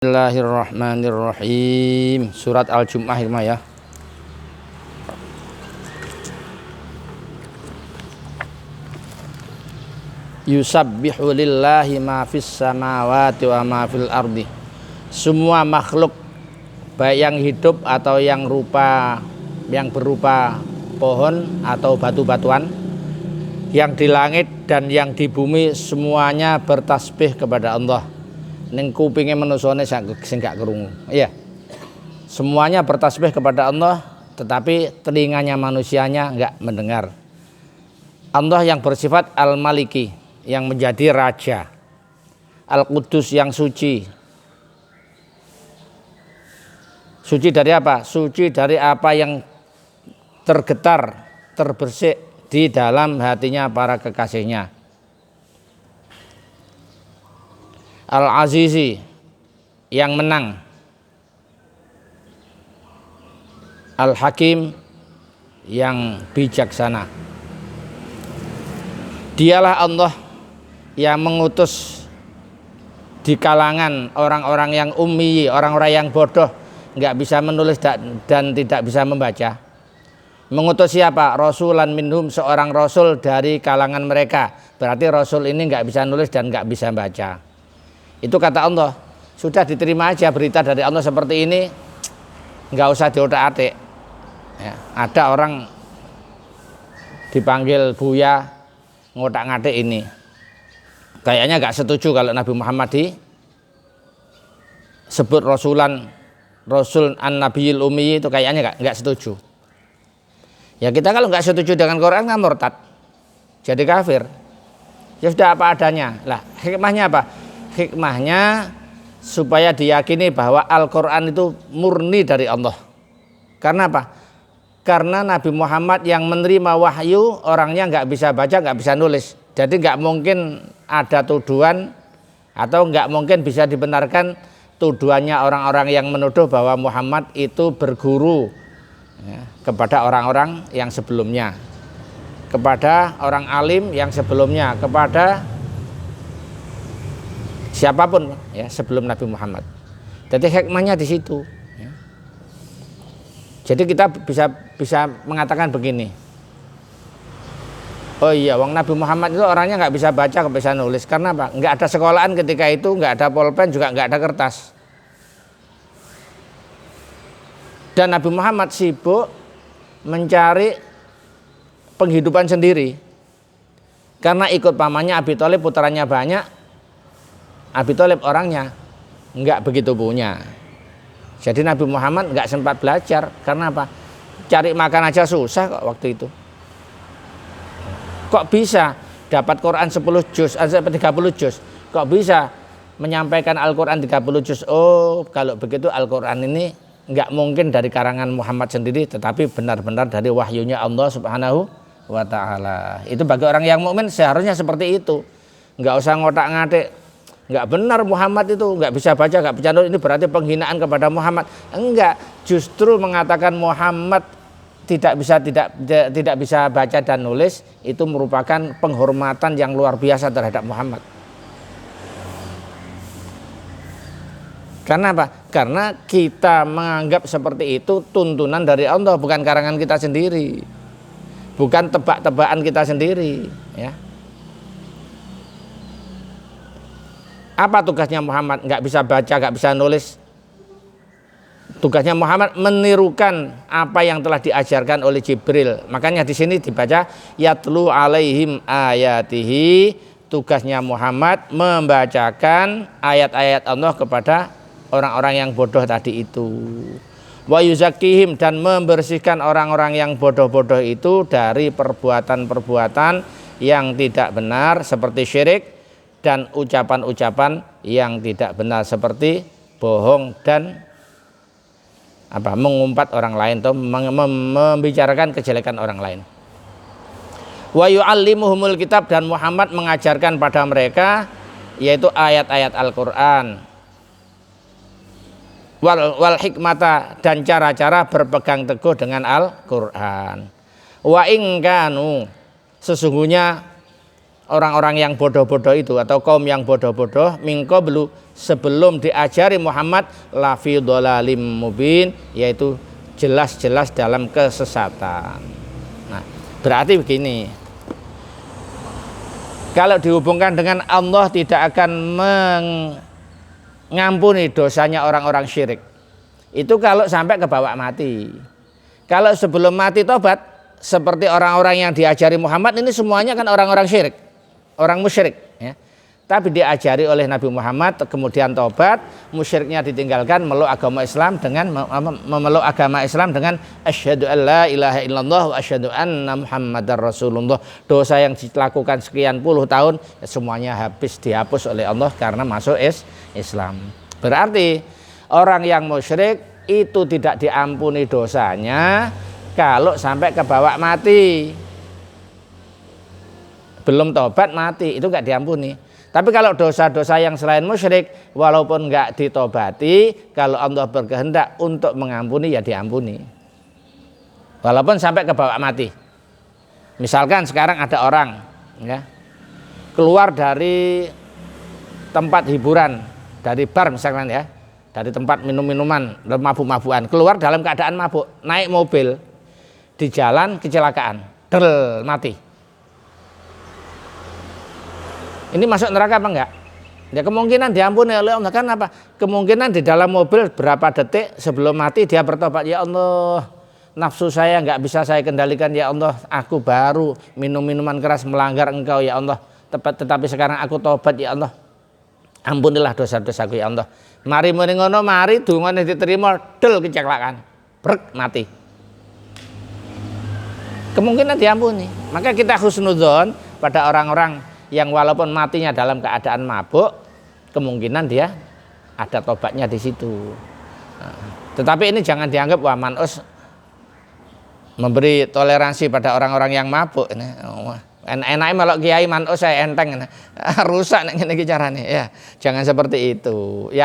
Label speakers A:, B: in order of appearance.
A: Bismillahirrahmanirrahim. Surat Al-Jumu'ah ya. Yusabbihu lillahi ma fis samawati wa ma fil ardi. Semua makhluk baik yang hidup atau yang berupa pohon atau batu-batuan, yang di langit dan yang di bumi, semuanya bertasbih kepada Allah. Ning kupinge manusane sing gak krungu. Iya. Semuanya bertasbih kepada Allah, tetapi telinganya manusianya enggak mendengar. Allah yang bersifat Al-Maliki, yang menjadi raja. Al-Qudus, yang suci. Suci dari apa? Suci dari apa yang tergetar, terbersih di dalam hatinya para kekasihnya. Al-Azizi, yang menang. Al-Hakim, yang bijaksana. Dialah Allah yang mengutus di kalangan orang-orang yang ummi, orang-orang yang bodoh, nggak bisa menulis dan tidak bisa membaca. Mengutus siapa? Rasulan minhum, seorang rasul dari kalangan mereka. Berarti rasul ini nggak bisa nulis dan nggak bisa baca. Itu kata Allah. Sudah diterima aja berita dari Allah seperti ini, nggak usah diotak-atik. Ya, ada orang dipanggil Buya ngotak-ngatik ini. Kayaknya nggak setuju kalau Nabi Muhammad disebut Rasul an-Nabiyil Ummi, itu kayaknya nggak setuju. Ya kita kalau nggak setuju dengan Quran kan murtad, jadi kafir. Ya sudah apa adanya. Lah hikmahnya apa? Hikmahnya supaya diyakini bahwa Al-Quran itu murni dari Allah. Karena apa? Karena Nabi Muhammad yang menerima wahyu, orangnya nggak bisa baca, nggak bisa nulis. Jadi nggak mungkin ada tuduhan atau nggak mungkin bisa dibenarkan tuduhannya orang-orang yang menuduh bahwa Muhammad itu berguru ya, kepada orang-orang yang sebelumnya, kepada orang alim yang sebelumnya, kepada siapapun ya sebelum Nabi Muhammad. Jadi hikmahnya di situ. Ya. Jadi kita bisa mengatakan begini. Oh iya, wong Nabi Muhammad itu orangnya nggak bisa baca, nggak bisa nulis. Karena apa? Nggak ada sekolahan ketika itu, nggak ada pulpen, juga nggak ada kertas. Dan Nabi Muhammad sibuk mencari penghidupan sendiri. Karena ikut pamannya Abi Thalib, putranya banyak. Abi Thalib orangnya nggak begitu punya. Jadi Nabi Muhammad nggak sempat belajar. Karena apa? Cari makan aja susah kok waktu itu. Kok bisa dapat Quran 10 juz, 30 juz? Kok bisa menyampaikan Al-Quran 30 juz? Oh, kalau begitu Al-Quran ini nggak mungkin dari karangan Muhammad sendiri, tetapi benar-benar dari wahyunya Allah Subhanahu wa Ta'ala. Itu bagi orang yang mukmin seharusnya seperti itu. Nggak usah ngotak-ngatik. Nggak benar Muhammad itu nggak bisa baca, nggak bisa nulis, ini berarti penghinaan kepada Muhammad. Enggak, justru mengatakan Muhammad tidak bisa baca dan nulis itu merupakan penghormatan yang luar biasa terhadap Muhammad. Karena apa? Karena kita menganggap seperti itu tuntunan dari Allah, bukan karangan kita sendiri, bukan tebak-tebakan kita sendiri. Ya. Apa tugasnya Muhammad? Nggak bisa baca, nggak bisa nulis. Tugasnya Muhammad menirukan apa yang telah diajarkan oleh Jibril. Makanya di sini dibaca yatlu alaihim ayatihi. Tugasnya Muhammad membacakan ayat-ayat Allah kepada orang-orang yang bodoh tadi itu. Wa yuzakkihim, dan membersihkan orang-orang yang bodoh-bodoh itu dari perbuatan-perbuatan yang tidak benar seperti syirik dan ucapan-ucapan yang tidak benar seperti bohong dan mengumpat orang lain atau membicarakan kejelekan orang lain. Wa yu'allimuhumul kitab, dan Muhammad mengajarkan pada mereka yaitu ayat-ayat Al-Qur'an. Wal hikmata, dan cara-cara berpegang teguh dengan Al-Qur'an. Wa in kanu, sesungguhnya orang-orang yang bodoh-bodoh itu atau kaum yang bodoh-bodoh mingko belum sebelum diajari Muhammad lafi dhalalim mubin, yaitu jelas-jelas dalam kesesatan. Nah, berarti begini, kalau dihubungkan dengan Allah tidak akan mengampuni dosanya orang-orang syirik. Itu kalau sampai kebawa mati. Kalau sebelum mati tobat, seperti orang-orang yang diajari Muhammad ini semuanya kan orang-orang syirik, orang musyrik, ya. Tapi diajari oleh Nabi Muhammad, kemudian tobat, musyriknya ditinggalkan, memeluk agama Islam dengan asyhadu an la ilaha illallah wa asyhadu anna muhammadar rasulullah. Dosa yang dilakukan sekian puluh tahun semuanya habis dihapus oleh Allah karena masuk Islam. Berarti orang yang musyrik itu tidak diampuni dosanya kalau sampai kebawa mati. Belum tobat mati itu enggak diampuni. Tapi kalau dosa-dosa yang selain musyrik, walaupun enggak ditobati, kalau Allah berkehendak untuk mengampuni ya diampuni. Walaupun sampai kebawa mati. Misalkan sekarang ada orang, ya, keluar dari tempat hiburan, dari bar misalkan, ya, dari tempat minum-minuman, mabuk-mabukan, keluar dalam keadaan mabuk, naik mobil, di jalan kecelakaan, mati. Ini masuk neraka apa enggak? Ya kemungkinan diampuni oleh Allah. Kan apa? Kemungkinan di dalam mobil berapa detik sebelum mati dia bertobat, ya Allah, nafsu saya enggak bisa saya kendalikan, ya Allah, aku baru minum minuman keras melanggar Engkau, ya Allah, tetapi sekarang aku tobat, ya Allah, ampunilah dosa-dosaku, ya Allah. Mari ngono, mari dungane diterima, kecelakaan, brek mati. Kemungkinan diampuni. Maka kita husnudzon pada orang-orang yang walaupun matinya dalam keadaan mabuk, kemungkinan dia ada tobatnya di situ. Tetapi ini jangan dianggap wah manus memberi toleransi pada orang-orang yang mabuk. Enaknya melok kiai manus saya enteng, rusak nek ngene iki carane. Ya, jangan seperti itu. Ya